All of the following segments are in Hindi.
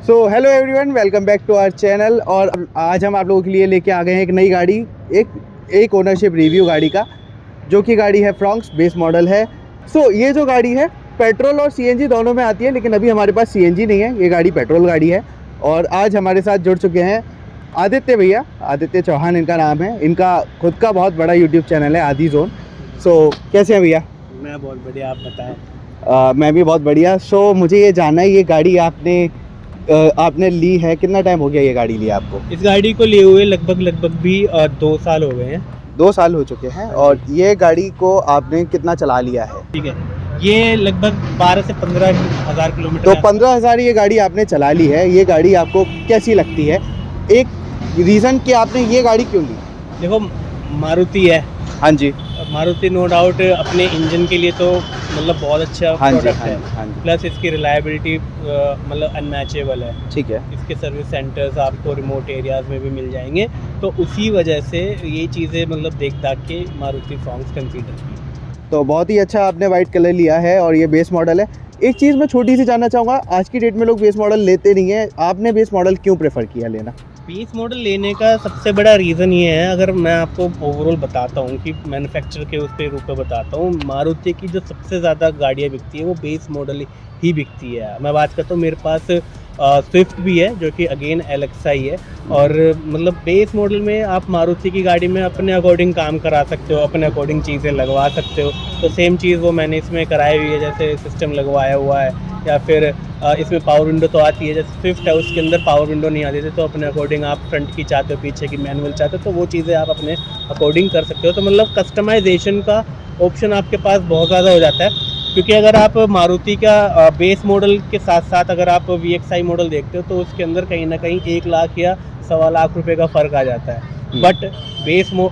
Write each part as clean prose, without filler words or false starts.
So hello everyone, welcome back to our channel. और आज हम आप लोगों के लिए लेके आ गए हैं एक नई गाड़ी, एक ओनरशिप रिव्यू गाड़ी का, जो कि गाड़ी है फ्रॉन्क्स, बेस मॉडल है। ये जो गाड़ी है पेट्रोल और सीएनजी दोनों में आती है, लेकिन अभी हमारे पास सीएनजी नहीं है, ये गाड़ी पेट्रोल गाड़ी है। और आज हमारे साथ जुड़ चुके हैं आदित्य भैया, आदित्य चौहान इनका नाम है। इनका खुद का बहुत बड़ा यूट्यूब चैनल है, आदि जोन। कैसे हैं भैया? मैं बहुत बढ़िया, आप बताएं। मैं भी बहुत बढ़िया। मुझे ये जानना है, ये गाड़ी आपने ली है, कितना टाइम हो गया ये गाड़ी लिया आपको? इस गाड़ी को लिए हुए लगभग भी 2 साल हो गए हैं। 2 साल हो चुके हैं। और ये गाड़ी को आपने कितना चला लिया है? ठीक है, ये लगभग 12 से 15 हज़ार किलोमीटर। तो 15,000 ये गाड़ी आपने चला ली है। ये गाड़ी आपको कैसी लगती है? एक रीज़न कि आपने ये गाड़ी क्यों ली? देखो, मारुति है। हाँ जी, मारुति नो डाउट अपने इंजन के लिए तो मतलब बहुत अच्छा हाँ जी, प्रोडक्ट हाँ है। जी, हाँ जी। प्लस इसकी रिलायबिलिटी मतलब अनमैचेबल है। ठीक है। इसके सर्विस सेंटर्स आपको रिमोट एरियाज़ में भी मिल जाएंगे, तो उसी वजह से ये चीज़ें मतलब देख दाख के मारुति फ्रॉन्क्स कंसीडर की। तो बहुत ही अच्छा आपने वाइट कलर लिया है और ये बेस मॉडल है। एक चीज़ मैं छोटी सी जानना चाहूँगा, आज की डेट में लोग बेस मॉडल लेते नहीं हैं, आपने बेस मॉडल क्यों प्रेफर किया लेना? बेस मॉडल लेने का सबसे बड़ा रीज़न ये है, अगर मैं आपको ओवरऑल बताता हूँ कि मैन्युफैक्चर के उसके रूप में बताता हूँ, मारुति की जो सबसे ज़्यादा गाड़ियाँ बिकती है वो बेस मॉडल ही बिकती है। मैं बात करता हूँ, मेरे पास स्विफ्ट भी है जो कि अगेन एलेक्सा ही है। और मतलब बेस मॉडल में आप मारुति की गाड़ी में अपने अकॉर्डिंग काम करा सकते हो, अपने अकॉर्डिंग चीज़ें लगवा सकते हो। तो सेम चीज़ वो मैंने इसमें कराई हुई है, जैसे सिस्टम लगवाया हुआ है, या फिर इसमें पावर विंडो तो आती है। जैसे स्विफ्ट है उसके अंदर पावर विंडो नहीं आती थी, तो अपने अकॉर्डिंग आप फ्रंट की चाहते हो, पीछे की मैनुअल चाहते हो, तो वो चीज़ें आप अपने अकॉर्डिंग कर सकते हो। तो मतलब कस्टमाइजेशन का ऑप्शन आपके पास बहुत ज़्यादा हो जाता है। क्योंकि अगर आप मारुति का बेस मॉडल के साथ साथ अगर आप VXI मॉडल देखते हो, तो उसके अंदर कहीं ना कहीं 1 लाख या 1.25 लाख रुपए का फ़र्क आ जाता है। बट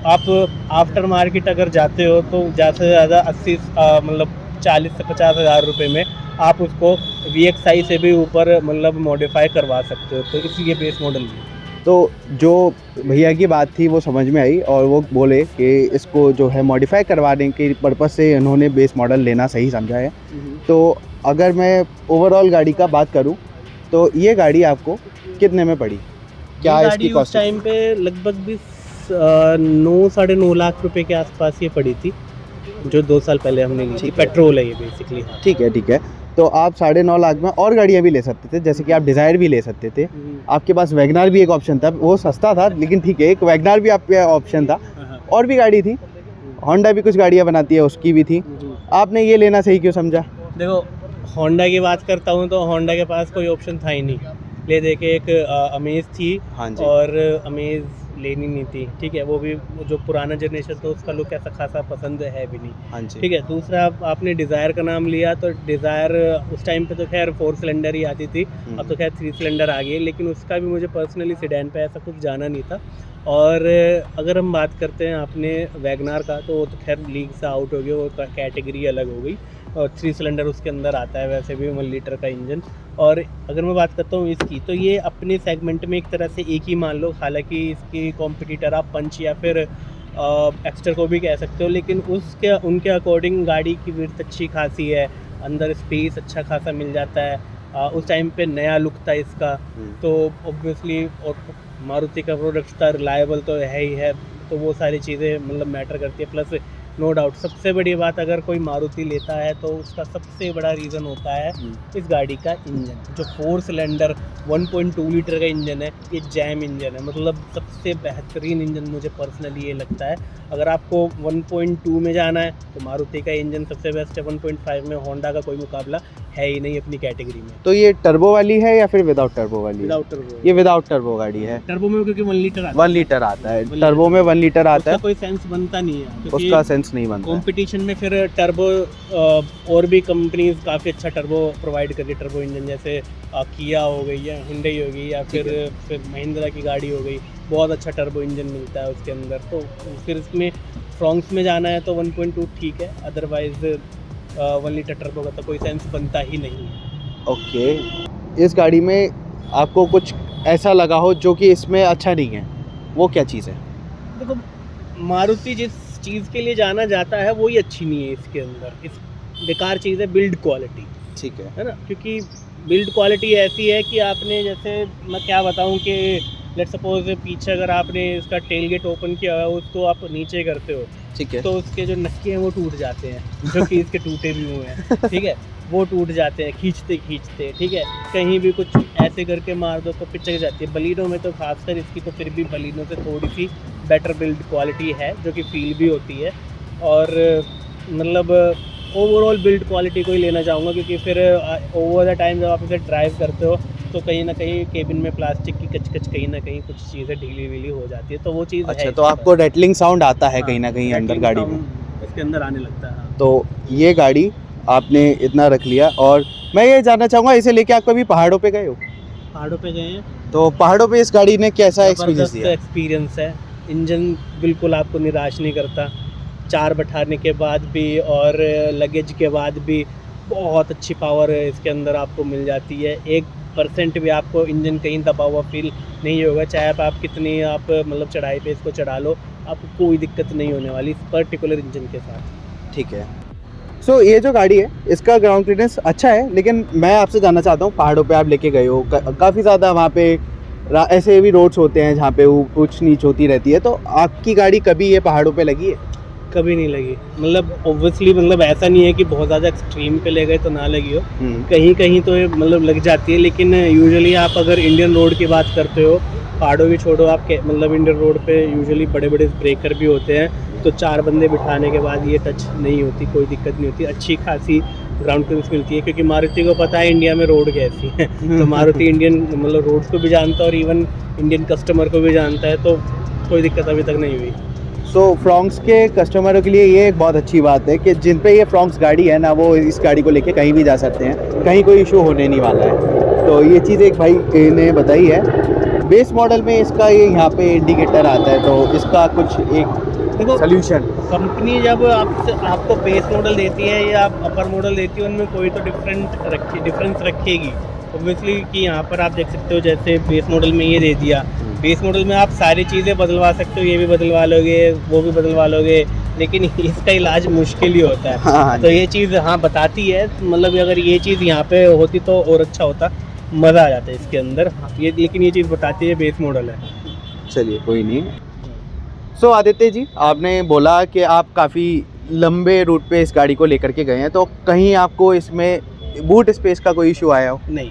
आप आफ्टर मार्केट अगर जाते हो तो ज़्यादा से ज़्यादा 80 मतलब 40 से 50 हज़ार रुपये में आप उसको VXI से भी ऊपर मतलब मॉडिफाई करवा सकते हो। तो इसलिए बेस मॉडल भी। तो जो भैया की बात थी वो समझ में आई, और वो बोले कि इसको जो है मॉडिफाई करवाने के पर्पज़ से इन्होंने बेस मॉडल लेना सही समझा है। तो अगर मैं ओवरऑल गाड़ी का बात करूं, तो ये गाड़ी आपको कितने में पड़ी? क्या ये इसकी गाड़ी उस कॉस्ट? टाइम पे लगभग भी 9 साढ़े 9 लाख रुपए के आसपास ये पड़ी थी, जो 2 साल पहले हमने ली थी। पेट्रोल है ये बेसिकली। ठीक है, ठीक है। तो आप 9.5 लाख में और गाड़ियाँ भी ले सकते थे, जैसे कि आप डिज़ायर भी ले सकते थे। आपके पास वैगनार भी एक ऑप्शन था, वो सस्ता था लेकिन ठीक है, एक वैगनार भी आपके ऑप्शन था। और भी गाड़ी थी, होंडा भी कुछ गाड़ियाँ बनाती है, उसकी भी थी। आपने ये लेना सही क्यों समझा? देखो, होंडा की बात करता हूँ तो होंडा के पास कोई ऑप्शन था ही नहीं। ले दे के एक अमेज थी, हाँ जी। और अमेज लेनी नहीं थी। ठीक है, वो भी जो पुराना जनरेशन था उसका लुक ऐसा खासा पसंद है भी नहीं। हाँ जी। ठीक है, दूसरा आपने डिज़ायर का नाम लिया, तो डिज़ायर उस टाइम पे तो खैर 4 सिलेंडर ही आती थी। अब तो खैर 3 सिलेंडर आ गई है, लेकिन उसका भी मुझे पर्सनली सेडान पे ऐसा कुछ जाना नहीं था। और अगर हम बात करते हैं आपने वैगनार का, तो वो तो खैर लीग से आउट हो गया, वो कैटेगरी अलग हो गई। और 3 सिलेंडर उसके अंदर आता है, वैसे भी 1 लीटर का इंजन। और अगर मैं बात करता हूँ इसकी, तो ये अपने सेगमेंट में एक तरह से एक ही मान लो। हालांकि इसकी कॉम्पिटिटर आप पंच या फिर एक्स्टर को भी कह सकते हो, लेकिन उनके अकॉर्डिंग गाड़ी की विड्थ अच्छी खासी है, अंदर स्पेस अच्छा खासा मिल जाता है। उस टाइम पे नया लुक था इसका, तो ऑब्वियसली और मारुति का प्रोडक्ट था, रिलायबल तो है ही है, तो वो सारी चीज़ें मतलब मैटर करती है। प्लस नो डाउट सबसे बड़ी बात, अगर कोई मारुति लेता है तो उसका सबसे बड़ा रीज़न होता है इस गाड़ी का इंजन। जो 4 सिलेंडर 1.2 लीटर का इंजन है, ये जैम इंजन है, मतलब सबसे बेहतरीन इंजन मुझे पर्सनली ये लगता है। अगर आपको 1.2 में जाना है तो मारुति का इंजन सबसे बेस्ट है। 1.5 में होंडा का कोई मुकाबला है ही नहीं अपनी कैटेगरी में। तो ये टर्बो वाली है या फिर विदाउट टर्बो वाली है? Without turbo. ये विदाउट टर्बो गाड़ी है। टर्बो में क्योंकि 1 लीटर आता है। 1 लीटर आता है, टर्बो में 1 लीटर आता है। कोई सेंस बनता नहीं है, उसका सेंस नहीं बनता है। कंपटीशन में फिर टर्बो और भी कंपनीज काफ़ी अच्छा टर्बो प्रोवाइड कर रही है। टर्बो इंजन जैसे किया हो गई या हुंडई हो गई, या फिर महिंद्रा की गाड़ी हो गई, बहुत अच्छा टर्बो इंजन मिलता है उसके अंदर। तो फिर इसमें फ्रॉन्क्स में जाना है तो 1.2 ठीक है, अदरवाइज 1 लीटर टर्बो का तो कोई सेंस बनता ही नहीं है। ओके, इस गाड़ी में आपको कुछ ऐसा लगा हो जो कि इसमें अच्छा नहीं है, वो क्या चीज़ है? देखो, मारुति जिस चीज़ के लिए जाना जाता है वही अच्छी नहीं है इसके अंदर। इस बेकार चीज़ है बिल्ड क्वालिटी, ठीक है। है ना? क्योंकि बिल्ड क्वालिटी ऐसी है कि आपने जैसे मैं क्या बताऊं कि लेट्स सपोज पीछे अगर आपने इसका टेल गेट ओपन किया हुआ है उसको आप नीचे करते हो ठीक है। तो उसके जो नक्के हैं वो टूट जाते हैं, जो कि इसके टूटे भी हुए हैं, ठीक है, वो टूट जाते हैं खींचते खींचते, ठीक है। कहीं भी कुछ ऐसे करके मार दो तो पिचक जाती है। बलिनो में तो खासकर इसकी तो फिर भी बलिनो से थोड़ी सी बेटर बिल्ड क्वालिटी है जो कि फील भी होती है। और मतलब ओवरऑल बिल्ड क्वालिटी को ही लेना चाहूँगा, क्योंकि फिर ओवर द टाइम जब आप इसे ड्राइव करते हो तो कहीं ना कहीं केबिन में प्लास्टिक की कच कहीं ना कहीं कुछ चीज़ें ढीली वीली हो जाती है, तो वो चीज़ अच्छा, है तो आपको रेटलिंग साउंड आता है कहीं ना कहीं अंदर rattling गाड़ी में? sound इसके अंदर आने लगता है। हाँ। तो ये गाड़ी आपने इतना रख लिया, और मैं ये जानना चाहूँगा इसे लेके आप कभी पहाड़ों पे गए हो? पहाड़ों पे गए हैं, तो पहाड़ों पे इस गाड़ी ने कैसा एक्सपीरियंस ज़बरदस्त दिया? एक्सपीरियंस है। इंजन बिल्कुल आपको निराश नहीं करता, 4 बैठाने के बाद भी और लगेज के बाद भी बहुत अच्छी पावर इसके अंदर आपको मिल जाती है। 1% भी आपको इंजन कहीं दबा हुआ फील नहीं होगा, चाहे आप कितनी आप मतलब चढ़ाई पे इसको चढ़ा लो, आपको कोई दिक्कत नहीं होने वाली इस पर्टिकुलर इंजन के साथ। ठीक है। सो ये जो गाड़ी है इसका ग्राउंड क्लियरेंस अच्छा है, लेकिन मैं आपसे जानना चाहता हूँ पहाड़ों पे आप लेके गए हो, काफ़ी ज़्यादा वहाँ पे ऐसे भी रोड्स होते हैं जहाँ पे ऊंच नीच होती रहती है, तो आपकी गाड़ी कभी ये पहाड़ों पे लगी है? कभी नहीं लगी, मतलब ऑब्वियसली मतलब ऐसा नहीं है कि बहुत ज़्यादा एक्सट्रीम पे ले गए तो ना लगी हो, कहीं कहीं तो ये मतलब लग जाती है। लेकिन यूजुअली आप अगर इंडियन रोड की बात करते हो, पहाड़ों की छोड़ो, आप मतलब इंडियन रोड पे यूजुअली बड़े बड़े ब्रेकर भी होते हैं, तो 4 बंदे बिठाने के बाद ये टच नहीं होती, कोई दिक्कत नहीं होती, अच्छी खासी ग्राउंड क्लियरेंस मिलती है। क्योंकि मारुति को पता है इंडिया में रोड कैसी है, तो मारुति इंडियन मतलब रोड्स को भी जानता है और इवन इंडियन कस्टमर को भी जानता है, तो कोई दिक्कत अभी तक नहीं हुई। सो फ्रॉन्क्स के कस्टमरों के लिए ये एक बहुत अच्छी बात है कि जिन पे ये फ्रॉन्क्स गाड़ी है ना, वो इस गाड़ी को लेके कहीं भी जा सकते हैं, कहीं कोई इशू होने नहीं वाला है। तो ये चीज़ एक भाई ने बताई है। बेस मॉडल में इसका ये यहाँ पे इंडिकेटर आता है, तो इसका कुछ एक देखो सोल्यूशन कंपनी जब आपको बेस मॉडल देती है या आप अपर मॉडल देती है, उनमें कोई तो डिफरेंस रखेगी ऑब्वियसली। कि यहाँ पर आप देख सकते हो जैसे बेस मॉडल में ये दे दिया, बेस मॉडल में आप सारी चीज़ें बदलवा सकते हो, ये भी बदलवा लोगे वो भी बदलवा लोगे, लेकिन इसका इलाज मुश्किल ही होता है। हाँ, तो ये चीज़ हाँ बताती है, मतलब अगर ये चीज़ यहाँ पे होती तो और अच्छा होता, मज़ा आ जाता है इसके अंदर ये, लेकिन ये चीज़ बताती है बेस मॉडल है। चलिए कोई नहीं। सो आदित्य जी, आपने बोला कि आप काफ़ी लंबे रूट पे इस गाड़ी को लेकर के गए हैं, तो कहीं आपको इसमें बूट स्पेस का कोई इशू आया हो? नहीं,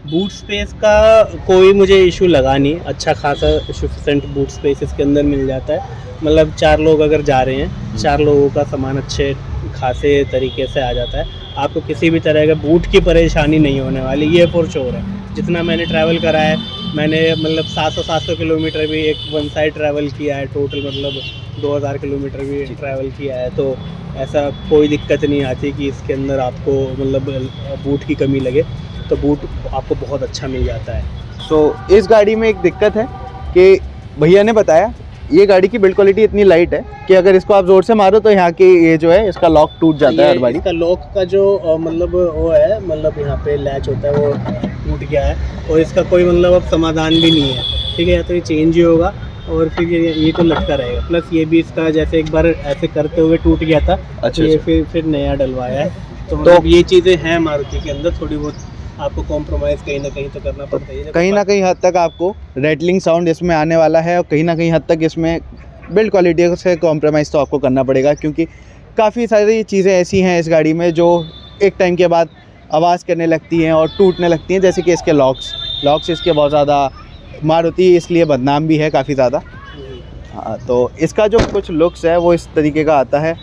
बूट स्पेस का कोई मुझे इशू लगा नहीं, अच्छा खासा सफिशेंट बूट स्पेस इसके अंदर मिल जाता है। मतलब 4 लोग अगर जा रहे हैं, 4 लोगों का सामान अच्छे खासे तरीके से आ जाता है, आपको किसी भी तरह का बूट की परेशानी नहीं होने वाली, ये फॉर श्योर है। जितना मैंने ट्रैवल करा है, मैंने मतलब 700 किलोमीटर भी एक वन साइड ट्रैवल किया है, टोटल मतलब 2000 किलोमीटर भी ट्रैवल किया है, तो ऐसा कोई दिक्कत नहीं आती कि इसके अंदर आपको मतलब बूट की कमी लगे, तो बूट आपको बहुत अच्छा मिल जाता है। सो इस गाड़ी में एक दिक्कत है कि भैया ने बताया ये गाड़ी की बिल्ड क्वालिटी इतनी लाइट है कि अगर इसको आप जोर से मारो तो यहाँ की ये जो है इसका लॉक टूट जाता है हर बारी। इसका लॉक का जो मतलब वो है, मतलब यहाँ पे लैच होता है वो टूट गया है, और इसका कोई मतलब अब समाधान भी नहीं है, ठीक है। या तो ये चेंज ही होगा और फिर ये तो लटका रहेगा। प्लस ये भी इसका जैसे एक बार ऐसे करते हुए टूट गया था, अच्छा, ये अच्छा। फिर नया डलवाया है, तो मतलब ये चीज़ें हैं मारुति के अंदर, थोड़ी बहुत आपको कॉम्प्रोमाइज़ कहीं ना कहीं तो करना पड़ता है। कहीं ना कहीं हद तक आपको रेटलिंग साउंड इसमें आने वाला है, और कहीं ना कहीं हद तक इसमें बिल्ड क्वालिटी से कॉम्प्रोमाइज़ तो आपको करना पड़ेगा, क्योंकि काफ़ी सारी चीज़ें ऐसी हैं इस गाड़ी में जो एक टाइम के बाद आवाज़ करने लगती हैं और टूटने लगती हैं, जैसे कि इसके लॉक्स इसके बहुत ज़्यादा, मारुति इसलिए बदनाम भी है काफ़ी ज़्यादा। हाँ, तो इसका जो कुछ लुक्स है वो इस तरीके का आता है,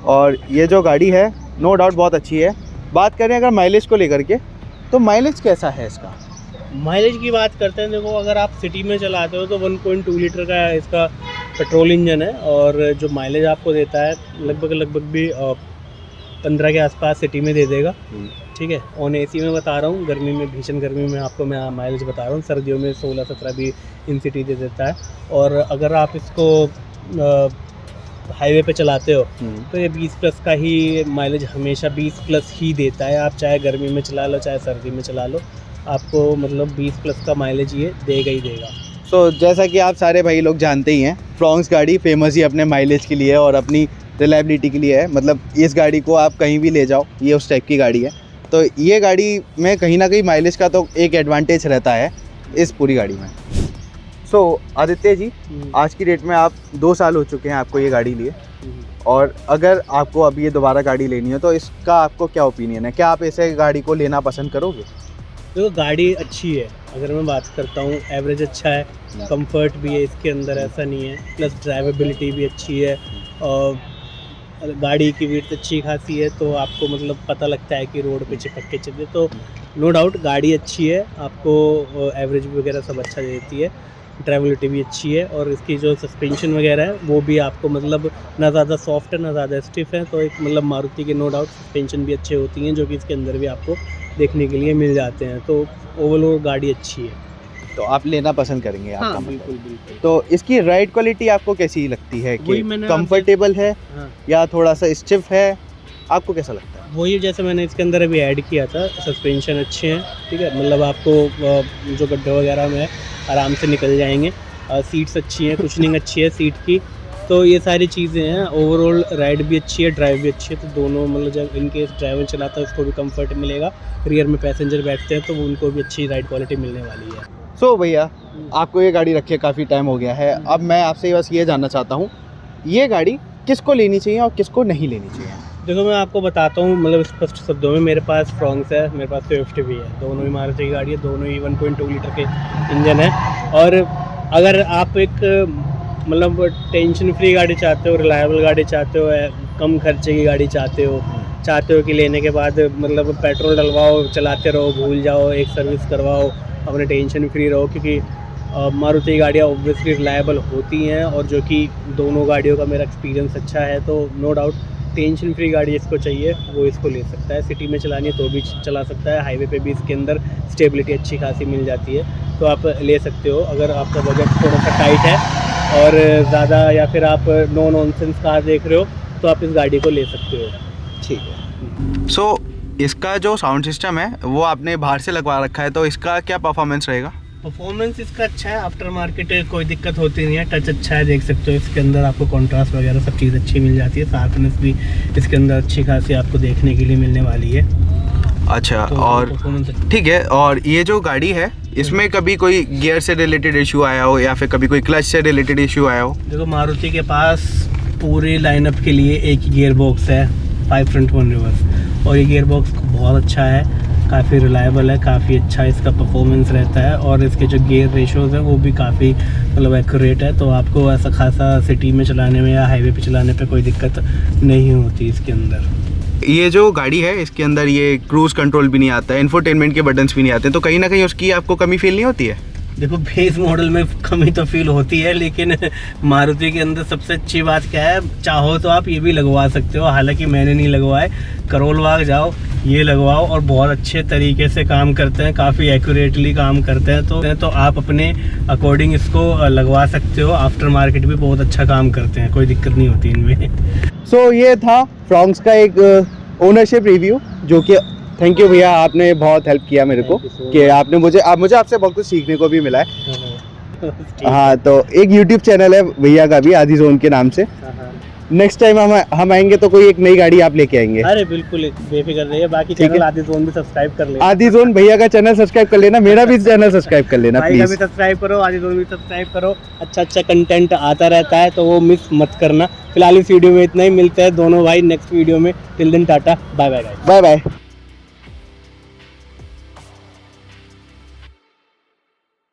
और ये जो गाड़ी है नो डाउट बहुत अच्छी है। बात करें अगर माइलेज को लेकर के, तो माइलेज कैसा है इसका? माइलेज की बात करते हैं, देखो अगर आप सिटी में चलाते हो तो 1.2 लीटर का इसका पेट्रोल इंजन है, और जो माइलेज आपको देता है लगभग भी 15 के आसपास सिटी में दे देगा, ठीक है। ऑन एसी में बता रहा हूँ, गर्मी में भीषण गर्मी में आपको मैं माइलेज बता रहा हूँ, सर्दियों में 16-17 भी इन सिटी दे देता है। और अगर आप इसको हाईवे पे चलाते हो तो ये 20+ का ही माइलेज हमेशा 20+ ही देता है, आप चाहे गर्मी में चला लो चाहे सर्दी में चला लो, आपको मतलब 20+ का माइलेज ये देगा ही देगा। सो जैसा कि आप सारे भाई लोग जानते ही हैं, फ्रॉन्क्स गाड़ी फेमस ही अपने माइलेज के लिए और अपनी रिलायबिलिटी के लिए है। मतलब इस गाड़ी को आप कहीं भी ले जाओ, ये उस टाइप की गाड़ी है। तो ये गाड़ी में कहीं ना कहीं माइलेज का तो एक एडवांटेज रहता है इस पूरी गाड़ी में। सो आदित्य जी, आज की डेट में आप 2 साल हो चुके हैं आपको ये गाड़ी लिए, और अगर आपको अभी ये दोबारा गाड़ी लेनी हो तो इसका आपको क्या ओपिनियन है? क्या आप ऐसे गाड़ी को लेना पसंद करोगे? देखो गाड़ी अच्छी है, अगर मैं बात करता हूँ एवरेज अच्छा है, कंफर्ट भी है इसके अंदर, ऐसा नहीं है, प्लस ड्राइवेबिलिटी भी अच्छी है, और गाड़ी की विड्थ अच्छी खासी है, तो आपको मतलब पता लगता है कि रोड पे चिपक के चले, तो नो डाउट गाड़ी अच्छी है, आपको एवरेज वगैरह सब अच्छा देती है, ड्राइवेबिलिटी भी अच्छी है, और इसकी जो सस्पेंशन वगैरह है वो भी आपको मतलब ना ज़्यादा सॉफ्ट है ना ज़्यादा स्टिफ है, तो एक मतलब मारुति के नो डाउट सस्पेंशन भी अच्छे होती हैं, जो कि इसके अंदर भी आपको देखने के लिए मिल जाते हैं, तो ओवरऑल गाड़ी अच्छी है। तो आप लेना पसंद करेंगे? हाँ, आपका बिल्कुल बिल्कुल। तो इसकी राइड क्वालिटी आपको कैसी लगती है? कि वही मैंने कंफर्टेबल है हाँ, या थोड़ा सा स्टिफ है, आपको कैसा लगता है? वही जैसे मैंने इसके अंदर अभी ऐड किया था, सस्पेंशन अच्छे हैं, ठीक है, मतलब आपको जो गड्ढे वगैरह में आराम से निकल जाएंगे, सीट्स अच्छी हैं, कुशनिंग अच्छी है सीट की, तो ये सारी चीज़ें हैं, ओवरऑल राइड भी अच्छी है, ड्राइव भी अच्छी है, तो दोनों मतलब जब इनकेस ड्राइवर चलाता है उसको भी कंफर्ट मिलेगा, रियर में पैसेंजर बैठते हैं तो उनको भी अच्छी राइड क्वालिटी मिलने वाली है। सो भैया, आपको ये गाड़ी रखे काफ़ी टाइम हो गया है, अब मैं आपसे बस ये जानना चाहता हूँ, ये गाड़ी किसको लेनी चाहिए और किसको नहीं लेनी चाहिए? देखो मैं आपको बताता हूँ, मतलब स्पष्ट शब्दों में, मेरे पास फ्रॉन्क्स है, मेरे पास स्विफ्ट भी है, दोनों ही मारुति की गाड़ी है, दोनों ही 1.2 लीटर के इंजन है, और अगर आप एक मतलब टेंशन फ्री गाड़ी चाहते हो, रिलायबल गाड़ी चाहते हो, कम खर्चे की गाड़ी चाहते हो कि लेने के बाद मतलब पेट्रोल डलवाओ, चलाते रहो, भूल जाओ, एक सर्विस करवाओ, अपने टेंशन फ्री रहो, क्योंकि मारुति गाड़ियाँ ऑब्वियसली रिलायबल होती हैं, और जो कि दोनों गाड़ियों का मेरा एक्सपीरियंस अच्छा है, तो नो डाउट टेंशन फ्री गाड़ी इसको चाहिए वो इसको ले सकता है, सिटी में चलानी है तो भी चला सकता है, हाईवे पे भी इसके अंदर स्टेबिलिटी अच्छी खासी मिल जाती है, तो आप ले सकते हो अगर आपका बजट थोड़ा सा टाइट है और ज़्यादा, या फिर आप नो नॉनसेंस कार देख रहे हो तो आप इस गाड़ी को ले सकते हो। ठीक है। सो इसका जो साउंड सिस्टम है वो आपने बाहर से लगवा रखा है, तो इसका क्या परफॉर्मेंस रहेगा? परफॉर्मेंस इसका अच्छा है, आफ्टर मार्केट कोई दिक्कत होती नहीं है, टच अच्छा है, देख सकते हो इसके अंदर आपको कॉन्ट्रास्ट वगैरह सब चीज़ अच्छी मिल जाती है, शार्पनेस भी इसके अंदर अच्छी खासी आपको देखने के लिए मिलने वाली है। अच्छा, तो और ठीक है, और ये जो गाड़ी है इसमें कभी कोई गियर से रिलेटेड इशू आया हो या फिर कभी कोई क्लच से रिलेटेड इशू आया हो? देखो मारुति के पास पूरे लाइनअप के लिए एक ही गियर बॉक्स है, 5 फ्रंट 1 रिवर्स, और ये गियर बॉक्स बहुत अच्छा है, काफ़ी रिलायबल है, काफ़ी अच्छा इसका परफॉर्मेंस रहता है, और इसके जो गियर रेशोज़ हैं वो भी काफ़ी मतलब एक्यूरेट है, तो आपको ऐसा खासा सिटी में चलाने में या हाईवे पे चलाने पे कोई दिक्कत नहीं होती इसके अंदर। ये जो गाड़ी है इसके अंदर ये क्रूज़ कंट्रोल भी नहीं आता है, इंफोटेनमेंट के बटन्स भी नहीं आते, तो कहीं ना कहीं उसकी आपको कमी फील नहीं होती है? देखो बेस मॉडल में कमी तो फील होती है, लेकिन मारुति के अंदर सबसे अच्छी बात क्या है, चाहो तो आप ये भी लगवा सकते हो, हालांकि मैंने नहीं लगवाए, करोल बाग जाओ ये लगवाओ, और बहुत अच्छे तरीके से काम करते हैं, काफ़ी एक्यूरेटली काम करते हैं, तो आप अपने अकॉर्डिंग इसको लगवा सकते हो, आफ्टर मार्केट भी बहुत अच्छा काम करते हैं, कोई दिक्कत नहीं होती इनमें। सो ये था फ्रॉन्क्स का एक ओनरशिप रिव्यू, जो कि थैंक यू भैया, आपने बहुत हेल्प किया मेरे को, कि आपने मुझे आपसे बहुत कुछ सीखने को भी मिला है। हाँ, तो एक यूट्यूब चैनल है भैया का भी, आदि जोन के नाम से, नेक्स्ट टाइम हम आएंगे तो कोई एक नई गाड़ी आप लेके आएंगे। अरे बिल्कुल बेफिक्र रहिए, बाकी चैनल आदि जोन भी सब्सक्राइब कर लेना, आदि जोन भैया का चैनल सब्सक्राइब कर लेना, मेरा भी चैनल सब्सक्राइब कर लेना भाई, प्लीज। भी सब्सक्राइब करो, आदि जोन भी सब्सक्राइब करो, अच्छा कंटेंट आता रहता है तो वो मिस मत करना। फिलहाल इस वीडियो में इतना ही, मिलते हैं दोनों भाई नेक्स्ट वीडियो में, till then tata, bye bye. Bye bye.